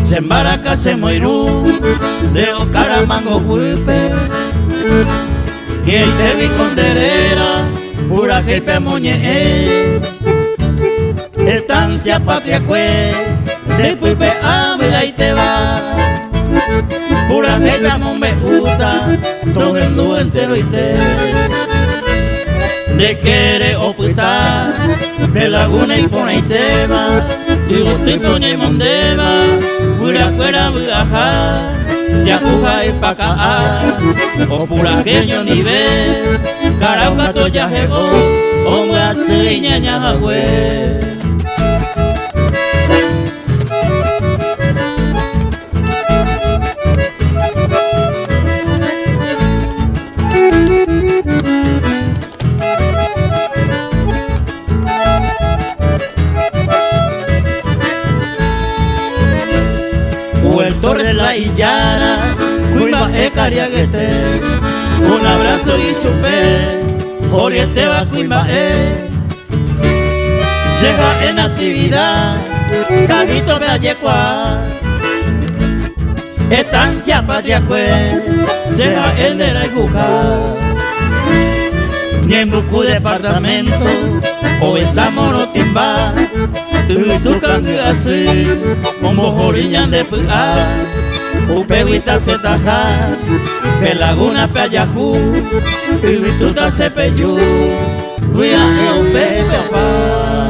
se embaraca se moirú de Ocaramango Huipe, que te vi con derera pura que moñe estancia patria cue de Puipe habla y te va pura que me gusta todo el mundo entero y te de querer ocultar de laguna y pone y te va y los tipos ni mondeva pura cuera viajar ya cuja y pa' caar o pura genio ni ve carauca toya jego hombre así ñaña güey. El Torres la Illana, Cuiba Cariaguete, un abrazo y supe, Oriente va Cuiba llega en actividad, Cabito me ayecua, estancia patria cue, llega el de la Iguja, ni en Bucu departamento, o esa monotimba. Tu así, un bojorillan de pua, upeguita se taja, que laguna pe ayajú, y tu se peyú, fui a un pepe